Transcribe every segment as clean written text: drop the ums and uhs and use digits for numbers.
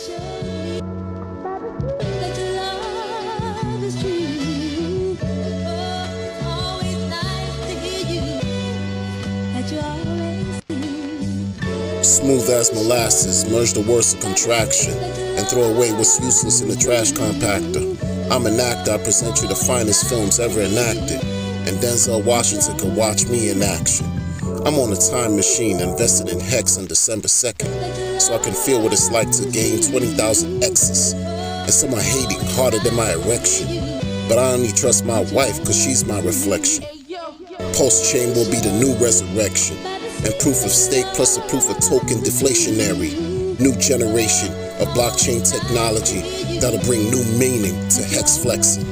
Smooth as molasses, merge the words of contraction and throw away what's useless in the trash compactor. I'm an actor, I present you the finest films ever enacted, and Denzel Washington can watch me in action. I'm on a time machine invested in HEX on December 2nd, so I can feel what it's like to gain 20,000 X's. And some are hating harder than my erection, but I only trust my wife cause she's my reflection. Pulsechain will be the new resurrection, and proof of stake plus a proof of token deflationary. New generation of blockchain technology that'll bring new meaning to HEX flexing.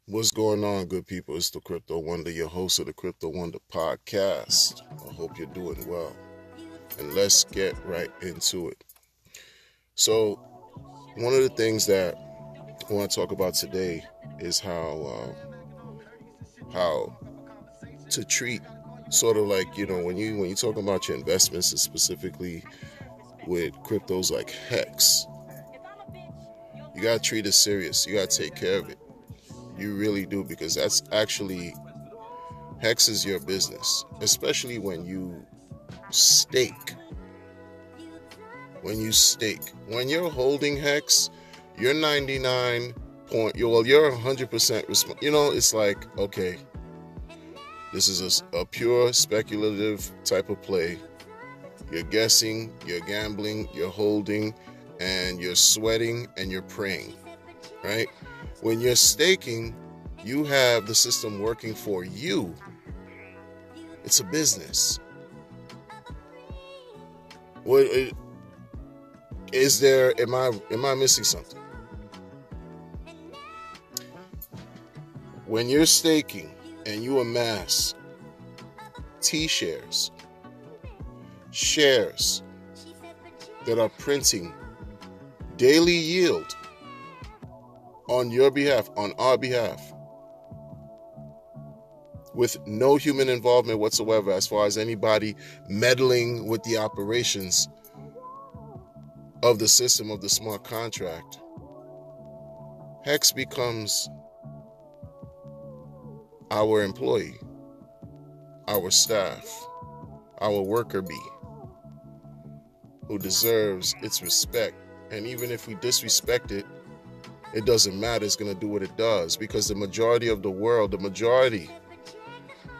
What's going on, good people? It's the Crypto Wonder, your host of the Crypto Wonder podcast. I hope you're doing well. And let's get right into it. So, one of the things that I want to talk about today is how to treat sort of like, when you talk about your investments, and specifically with cryptos like HEX, you got to treat it serious. You got to take care of it. You really do, because that's actually, HEX is your business, especially when you stake. When you're holding HEX, you're 99 point, you're 100% it's like, okay, this is a pure speculative type of play. You're guessing, you're gambling, you're holding, and you're sweating, and you're praying, right? When you're staking, you have the system working for you. It's a business. What is there? Am I missing something? When you're staking and you amass T-shares, shares that are printing daily yield on your behalf, on our behalf, with no human involvement whatsoever as far as anybody meddling with the operations of the system of the smart contract, HEX becomes our employee, our staff, our worker bee, who deserves its respect. And even if we disrespect it, it doesn't matter. It's going to do what it does, because the majority of the world, the majority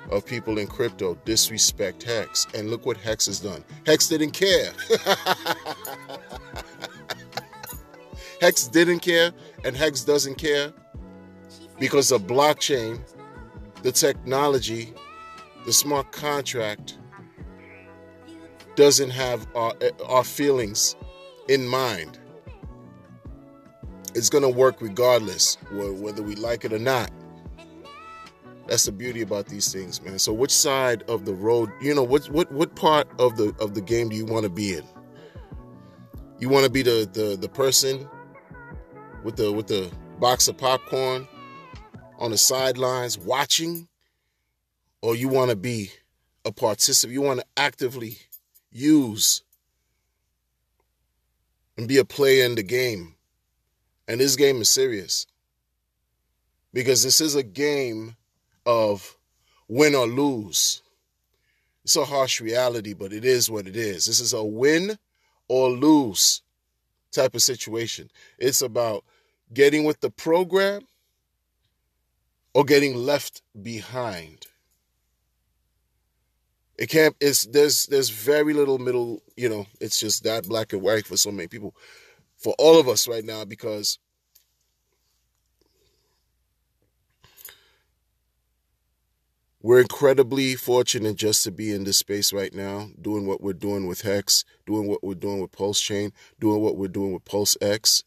of people in crypto disrespect HEX. And look what HEX has done. HEX didn't care. HEX didn't care, and HEX doesn't care, because the blockchain, the technology, the smart contract doesn't have our feelings in mind. It's going to work regardless, whether we like it or not. That's the beauty about these things, man. So which side of the road, what part of the game do you want to be in? You want to be the person with the box of popcorn on the sidelines watching, or you want to be a participant? You want to actively use and be a player in the game. And this game is serious, because this is a game of win or lose. It's a harsh reality, but it is what it is. This is a win or lose type of situation. It's about getting with the program or getting left behind. There's very little middle, it's just that black and white for so many people. For all of us right now, because we're incredibly fortunate just to be in this space right now, doing what we're doing with HEX, doing what we're doing with Pulsechain, doing what we're doing with PulseX,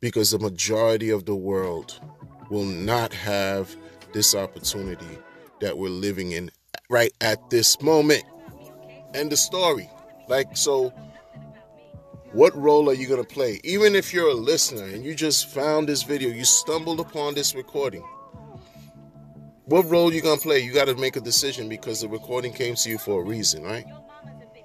because the majority of the world will not have this opportunity that we're living in right at this moment. End of story. So What role are you going to play? Even if you're a listener and you just found this video, you stumbled upon this recording, what role are you going to play? You got to make a decision because the recording came to you for a reason, right?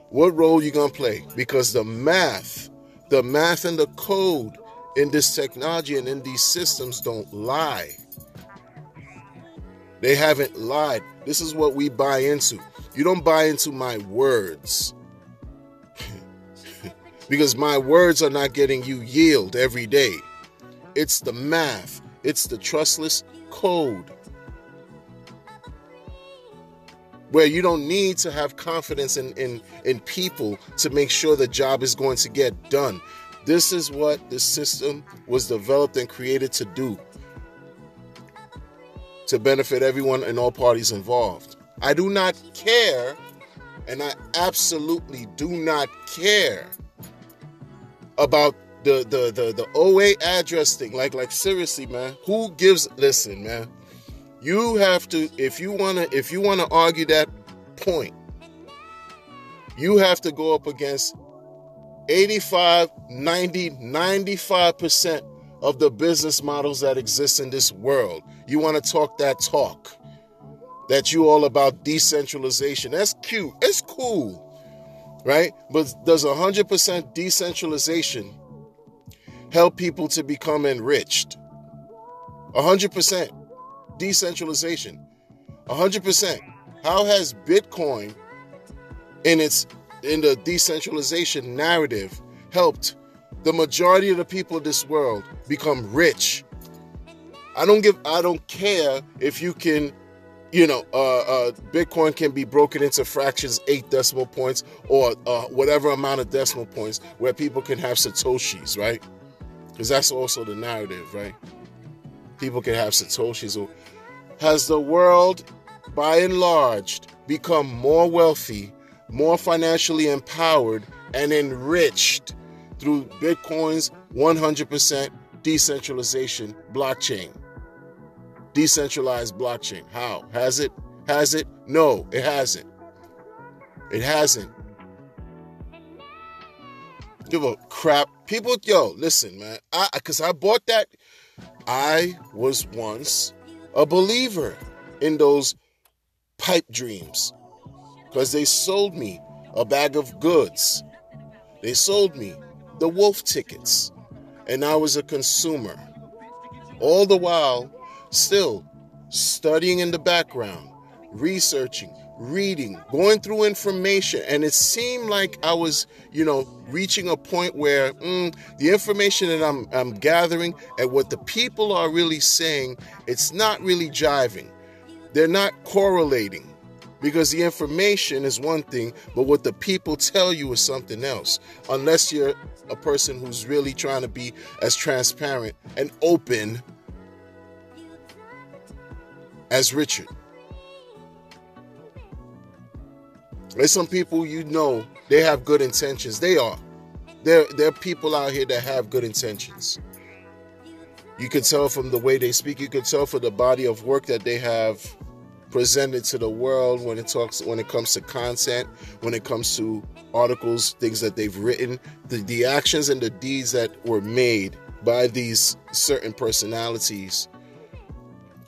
What role are you going to play? Because the math and the code in this technology and in these systems don't lie. They haven't lied. This is what we buy into. You don't buy into my words. Because my words are not getting you yield every day. It's the math. It's the trustless code. Where you don't need to have confidence in people to make sure the job is going to get done. This is what the system was developed and created to do. To benefit everyone and all parties involved. I do not care, and I absolutely do not care about the OA address thing. Like seriously, man. Who gives? Listen, man. You have to, if you wanna argue that point, you have to go up against 85, 90, 95% of the business models that exist in this world. You want to talk that talk. That you all about decentralization. That's cute. It's cool. Right? But does 100% decentralization help people to become enriched? 100% decentralization. 100%. How has Bitcoin in the decentralization narrative helped the majority of the people of this world become rich? I don't care if you can, Bitcoin can be broken into fractions, 8 decimal points, or whatever amount of decimal points where people can have Satoshis, right? Because that's also the narrative, right? People can have Satoshis. Has the world, by and large, become more wealthy, more financially empowered, and enriched through Bitcoin's 100% decentralization blockchain? Decentralized blockchain. How? Has it? Has it? No, it hasn't. It hasn't. Give a crap. People, listen, man. Because I bought that. I was once a believer in those pipe dreams. Because they sold me a bag of goods. They sold me the wolf tickets. And I was a consumer. All the while, still studying in the background, researching, reading, going through information. And it seemed like I was, reaching a point where the information that I'm gathering and what the people are really saying, it's not really jiving. They're not correlating. Because the information is one thing, but what the people tell you is something else. Unless you're a person who's really trying to be as transparent and open as Richard. There's some people they have good intentions. They are. There are people out here that have good intentions. You can tell from the way they speak. You can tell from the body of work that they have presented to the world when it comes to content, when it comes to articles, things that they've written, the actions and the deeds that were made by these certain personalities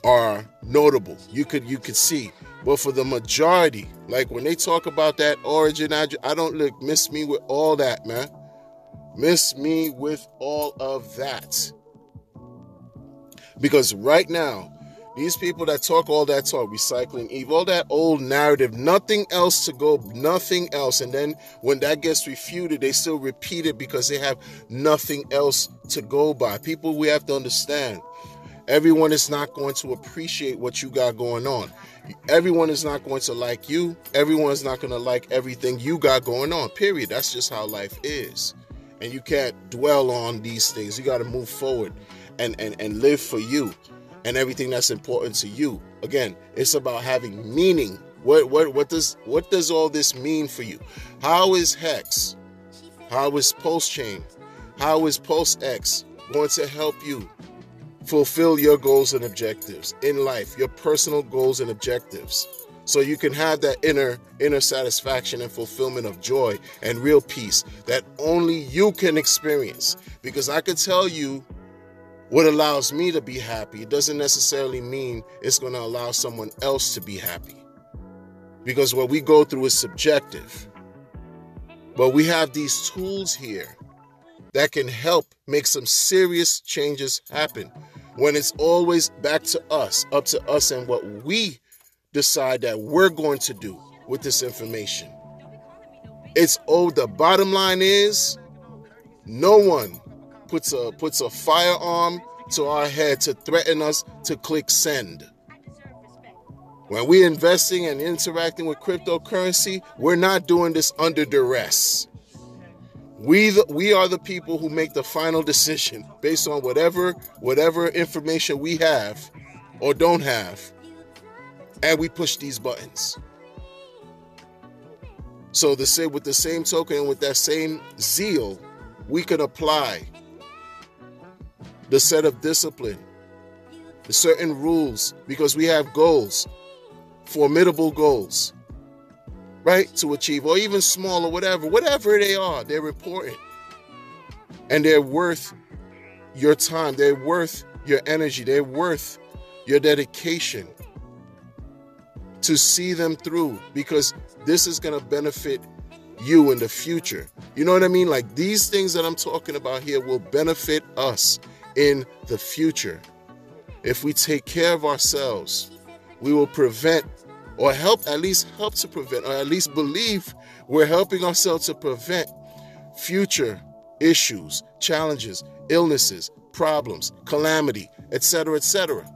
are notable. You could see. But for the majority, like when they talk about that origin, I don't miss me with all that, man. Miss me with all of that. Because right now, these people that talk all that talk, recycling Eve, all that old narrative, nothing else to go, nothing else. And then when that gets refuted, they still repeat it because they have nothing else to go by. People, we have to understand, everyone is not going to appreciate what you got going on. Everyone is not going to like you. Everyone is not going to like everything you got going on, period. That's just how life is. And you can't dwell on these things. You got to move forward and live for you and everything that's important to you. Again, it's about having meaning. What does all this mean for you? How is HEX? How is Pulsechain? How is PulseX going to help you fulfill your goals and objectives in life, your personal goals and objectives? so you can have that inner satisfaction and fulfillment of joy and real peace that only you can experience. Because I could tell you what allows me to be happy. It doesn't necessarily mean it's going to allow someone else to be happy, because what we go through is subjective. But we have these tools here that can help make some serious changes happen, when it's always back to us, up to us and what we decide that we're going to do with this information. The bottom line is, no one puts a firearm to our head to threaten us to click send. When we're investing and interacting with cryptocurrency, we're not doing this under duress. We are the people who make the final decision based on whatever information we have or don't have, and we push these buttons. So with the same token and with that same zeal, we can apply the set of discipline, the certain rules, because we have goals, formidable goals, right, to achieve, or even small, or whatever they are. They're important, and they're worth your time. They're worth your energy. They're worth your dedication to see them through, because this is going to benefit you in the future. You know what I mean? Like, these things that I'm talking about here will benefit us in the future. If we take care of ourselves, we will prevent, or at least help to prevent, or at least believe we're helping ourselves to prevent future issues, challenges, illnesses, problems, calamity, etc., etc.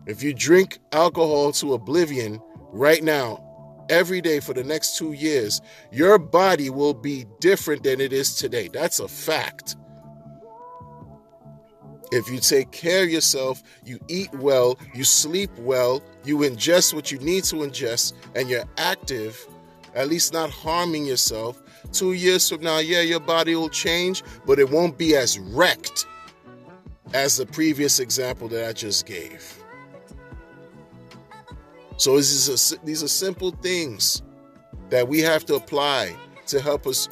If you drink alcohol to oblivion right now, every day for the next 2 years, your body will be different than it is today. That's a fact. If you take care of yourself, you eat well, you sleep well, you ingest what you need to ingest, and you're active, at least not harming yourself, 2 years from now, yeah, your body will change, but it won't be as wrecked as the previous example that I just gave. So these are simple things that we have to apply to help us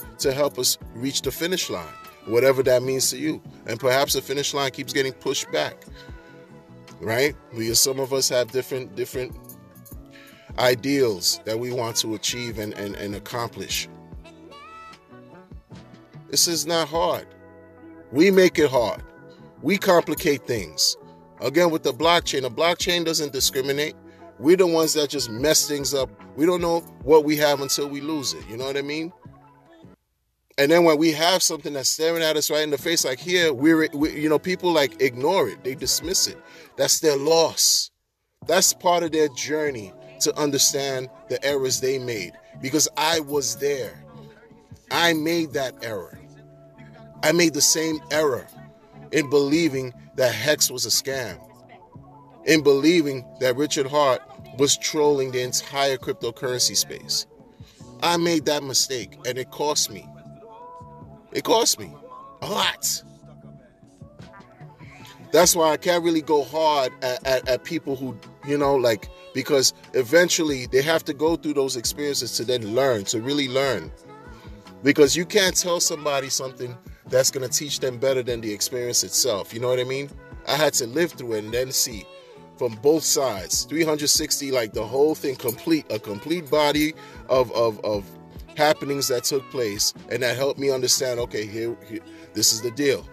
reach the finish line, whatever that means to you. And perhaps the finish line keeps getting pushed back, right? Because some of us have different ideals that we want to achieve and accomplish. This is not hard. We make it hard. We complicate things. Again, with the blockchain doesn't discriminate. We're the ones that just mess things up. We don't know what we have until we lose it. You know what I mean? And then when we have something that's staring at us right in the face, like here, people like ignore it. They dismiss it. That's their loss. That's part of their journey to understand the errors they made. Because I was there. I made that error. I made the same error in believing that HEX was a scam, in believing that Richard Hart was trolling the entire cryptocurrency space. I made that mistake, and it cost me. It cost me a lot. That's why I can't really go hard at people who, because eventually they have to go through those experiences to then learn, to really learn. Because you can't tell somebody something that's going to teach them better than the experience itself. You know what I mean? I had to live through it and then see from both sides, 360, like the whole thing, a complete body of happenings that took place, and that helped me understand, okay, here this is the deal.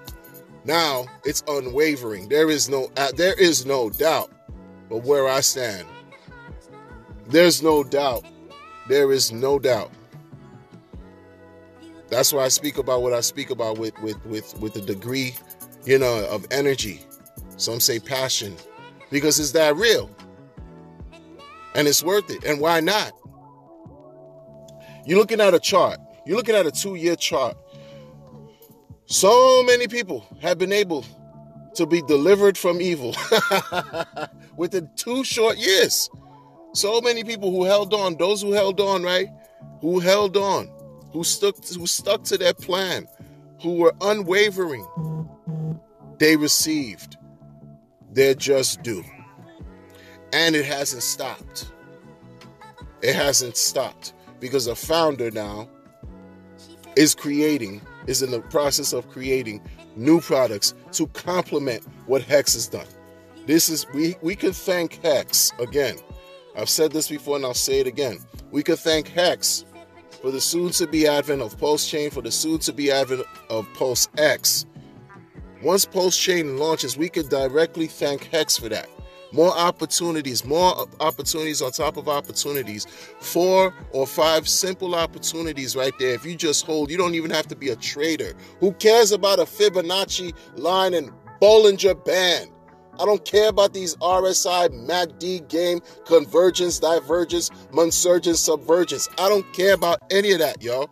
Now it's unwavering. There is no doubt of where I stand. There's no doubt. There is no doubt. That's why I speak about what I speak about with a degree, of energy. Some say passion, because it's that real. And it's worth it. And why not? You're looking at a chart. You're looking at a 2-year chart. So many people have been able to be delivered from evil within 2 short years. So many people who held on, those who held on, right? Who held on, who stuck to their plan, who were unwavering. They received their just due. And it hasn't stopped. It hasn't stopped because the founder now is in the process of creating new products to complement what HEX has done. We can thank HEX again. I've said this before and I'll say it again. We can thank HEX for the soon-to-be advent of Pulsechain, for the soon-to-be advent of PulseX. Once Pulsechain launches, we can directly thank HEX for that. More opportunities on top of opportunities. 4 or 5 simple opportunities right there. If you just hold, you don't even have to be a trader. Who cares about a Fibonacci line and Bollinger Band? I don't care about these RSI, MACD game, convergence, divergence, Munsurgence, subvergence. I don't care about any of that, y'all.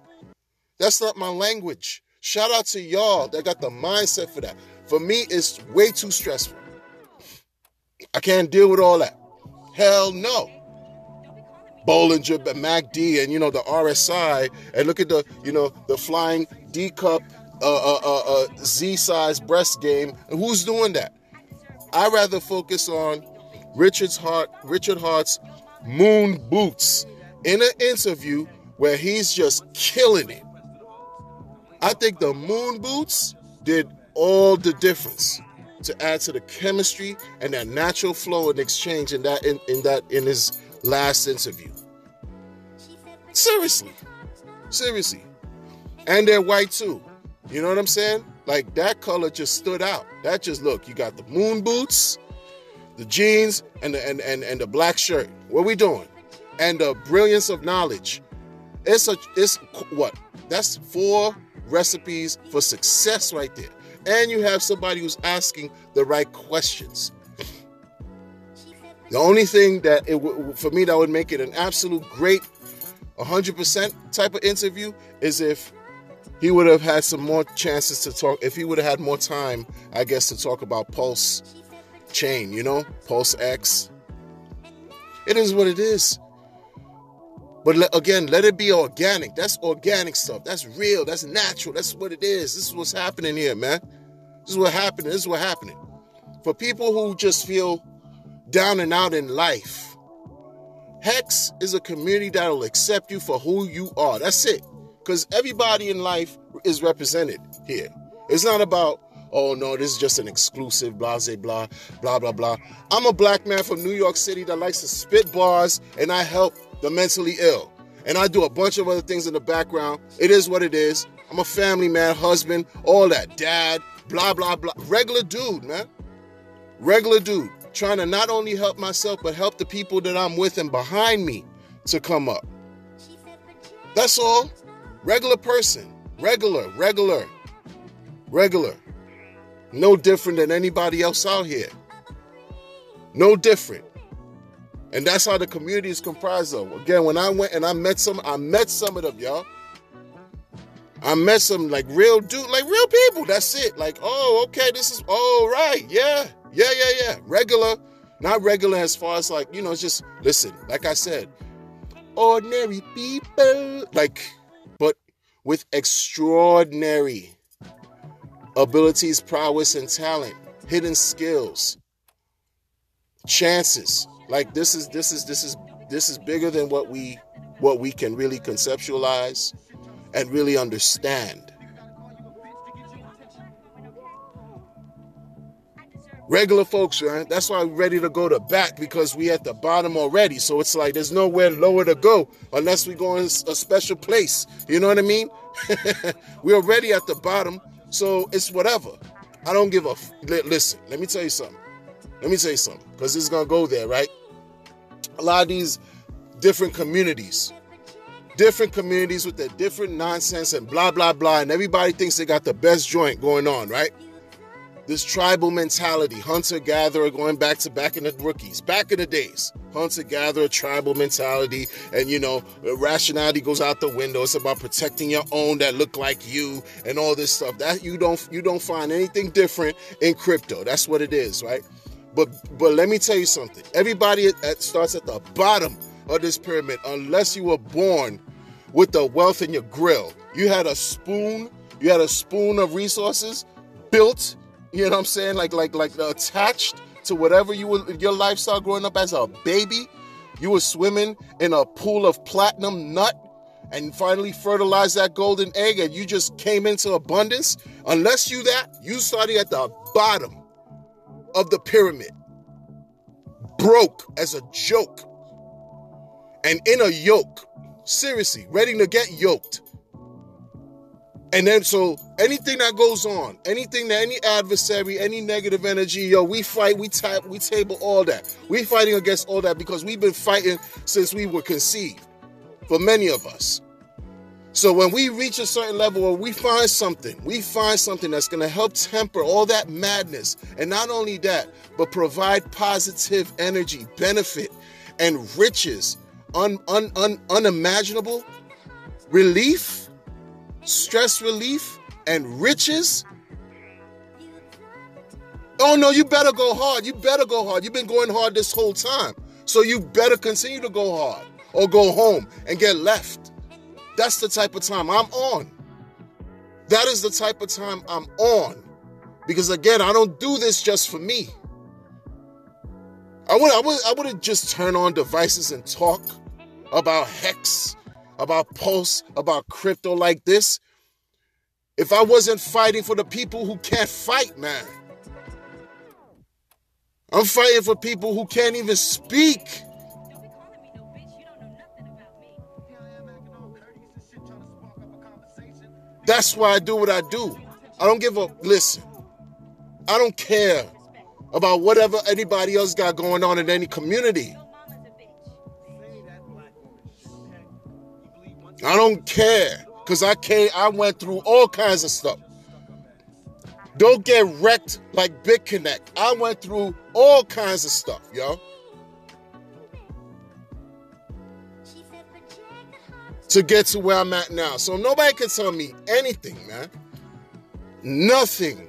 That's not my language. Shout out to y'all that got the mindset for that. For me, it's way too stressful. I can't deal with all that. Hell no. Bollinger, MACD, and the RSI, and look at the flying D cup, Z size breast game. And who's doing that? I rather focus on Richard Hart's moon boots in an interview where he's just killing it. I think the moon boots did all the difference to add to the chemistry and that natural flow and exchange in his last interview. Seriously. And they're white too. You know what I'm saying? Like, that color just stood out. That just, look, you got the moon boots, the jeans, and the black shirt. What we doing? And the brilliance of knowledge. It's what? That's 4 recipes for success right there. And you have somebody who's asking the right questions. The only thing that for me that would make it an absolute great 100% type of interview is if he would have had some more chances to talk, if he would have had more time, I guess, to talk about Pulsechain, PulseX. It is what it is. But again, let it be organic. That's organic stuff. That's real. That's natural. That's what it is. This is what's happening here, man. This is what's happening. For people who just feel down and out in life, HEX is a community that will accept you for who you are. That's it. Because everybody in life is represented here. It's not about, oh no, this is just an exclusive, blah, blah, blah, blah, blah. I'm a black man from New York City that likes to spit bars, and I help the mentally ill. And I do a bunch of other things in the background. It is what it is. I'm a family man, husband, all that, dad, blah, blah, blah. Regular dude, man. Regular dude. Trying to not only help myself, but help the people that I'm with and behind me to come up. That's all. Regular person. Regular. No different than anybody else out here. No different. And that's how the community is comprised of. Again, when I went and I met some of them, y'all. I met some like real dude, like real people. That's it. Like, oh, okay, this is, oh, right. Yeah. Regular. Not regular as far as like, it's just, listen, like I said, ordinary people. Like, but with extraordinary abilities, prowess, and talent, hidden skills, chances. Like, this is bigger than what we can really conceptualize and really understand. Regular folks, right? That's why we're ready to go to bat, because we at the bottom already. So it's like there's nowhere lower to go unless we go in a special place. You know what I mean? We're already at the bottom, so it's whatever. I don't give a... Listen, let me tell you something. Because it's going to go there, right? A lot of these different communities with their different nonsense and blah, blah, blah, and everybody thinks they got the best joint going on, right? This tribal mentality, hunter-gatherer, going back in the rookies, back in the days. Hunter-gatherer, tribal mentality, and, rationality goes out the window. It's about protecting your own that look like you and all this stuff. That you don't find anything different in crypto. That's what it is, right? But let me tell you something. Everybody starts at the bottom of this pyramid unless you were born with the wealth in your grill. You had a spoon of resources built, you know what I'm saying, like attached to whatever your lifestyle growing up as a baby. You were swimming in a pool of platinum nut and finally fertilized that golden egg and you just came into abundance. Unless you started at the bottom of the pyramid, broke as a joke, and in a yoke, seriously, ready to get yoked. And then so anything that goes on, anything that any adversary, any negative energy, we fight, we table all that. We fighting against all that because we've been fighting since we were conceived, for many of us. So when we reach a certain level where we find something that's going to help temper all that madness, and not only that, but provide positive energy, benefit, and riches, unimaginable relief, stress relief, and riches. Oh no, you better go hard. You better go hard. You've been going hard this whole time. So you better continue to go hard or go home and get left. That's the type of time I'm on. That is the type of time I'm on. Because again, I don't do this just for me. I wouldn't just turn on devices and talk about HEX, about Pulse, about crypto like this if I wasn't fighting for the people who can't fight, man. I'm fighting for people who can't even speak. That's why I do what I do. I don't give a listen. I don't care about whatever anybody else got going on in any community. I don't care because I went through all kinds of stuff. Don't get wrecked like Big Connect. I went through all kinds of stuff, yo. To get to where I'm at now. So nobody can tell me anything, man. Nothing.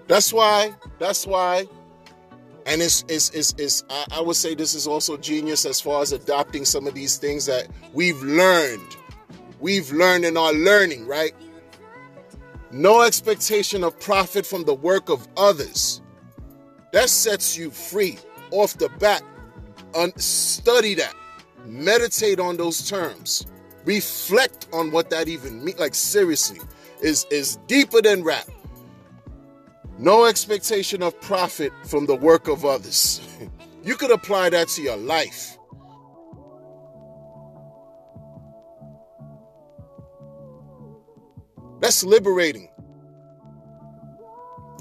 That's why, and I would say this is also genius as far as adopting some of these things that we've learned in our learning, right? No expectation of profit from the work of others. That sets you free off the bat. Study that. Meditate on those terms. Reflect on what that even means. Like seriously, is deeper than rap. No expectation of profit from the work of others. You could apply that to your life. That's liberating.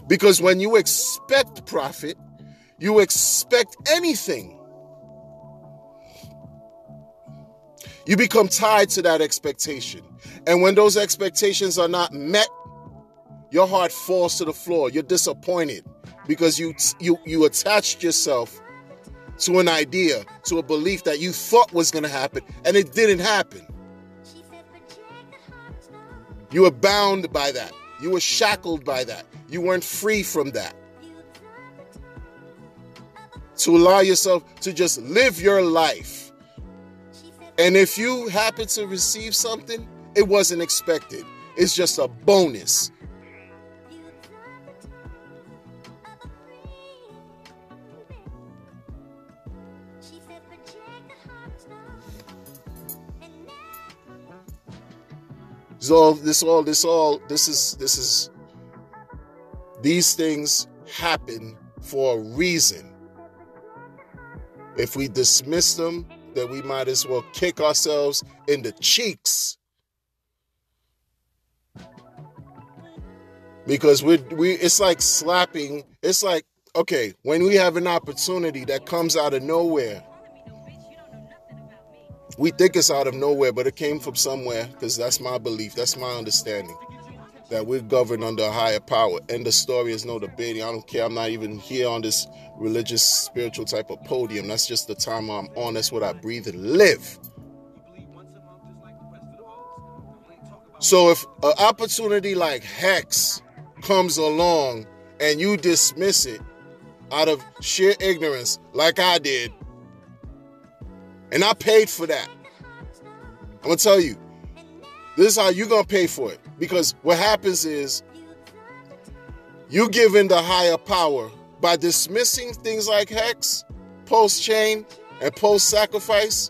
Because when you expect profit, you expect anything. You become tied to that expectation. And when those expectations are not met, your heart falls to the floor. You're disappointed because you attached yourself to an idea, to a belief that you thought was going to happen, and it didn't happen. You were bound by that. You were shackled by that. You weren't free from that. To allow yourself to just live your life. And if you happen to receive something, it wasn't expected. It's just a bonus. These things happen for a reason. If we dismiss them, then we might as well kick ourselves in the cheeks. Because it's like slapping, it's like, okay, when we have an opportunity that comes out of nowhere, we think it's out of nowhere, but it came from somewhere, because that's my belief, that's my understanding, that we're governed under a higher power. And the story is no debating. I don't care. I'm not even here on this religious, spiritual type of podium. That's just the time I'm on. That's what I breathe and live. So if an opportunity like HEX comes along and you dismiss it out of sheer ignorance, like I did, and I paid for that, I'm going to tell you, this is how you're going to pay for it. Because what happens is you give in the higher power by dismissing things like HEX, Pulsechain, and Pulse-Sacrifice,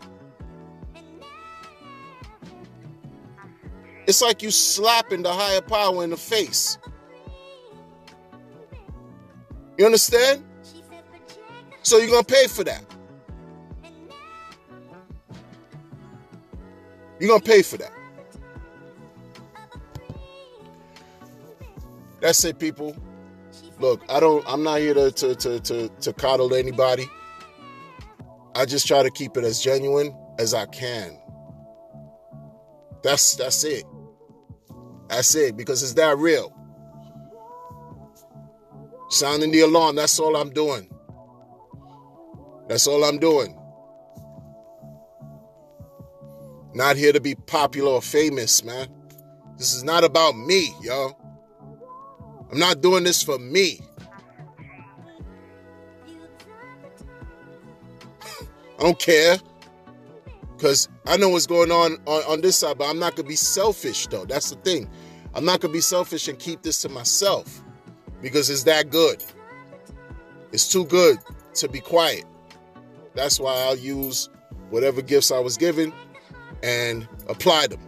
it's like you slapping the higher power in the face. You understand? So you're going to pay for that. You're going to pay for that. That's it, people. Look, I'm not here to coddle anybody. I just try to keep it as genuine as I can. That's it. That's it, because it's that real. Sounding the alarm, that's all I'm doing. That's all I'm doing. Not here to be popular or famous, man. This is not about me, yo. I'm not doing this for me. I don't care. Because I know what's going on this side, but I'm not going to be selfish, though. That's the thing. I'm not going to be selfish and keep this to myself because it's that good. It's too good to be quiet. That's why I'll use whatever gifts I was given and apply them.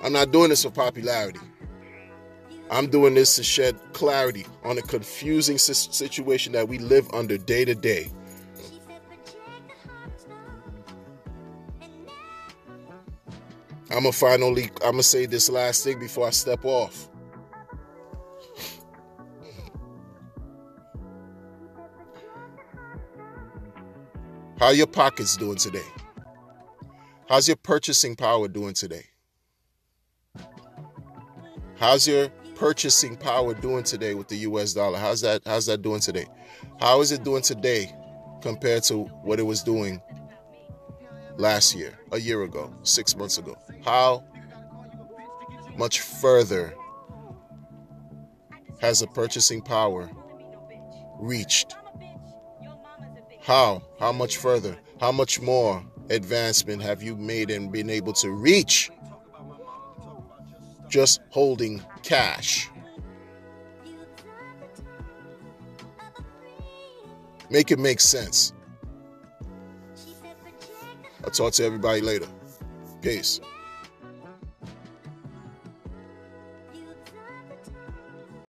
I'm not doing this for popularity. I'm doing this to shed clarity on a confusing situation that we live under day to day. I'm gonna say this last thing before I step off. How are your pockets doing today? How's your purchasing power doing today? How's your purchasing power doing today with the US dollar? How's that doing today? How is it doing today compared to what it was doing last year, a year ago, 6 months ago? How much further has the purchasing power reached? How much further? How much more advancement have you made and been able to reach just holding cash? Make it make sense. I'll talk to everybody later. Peace.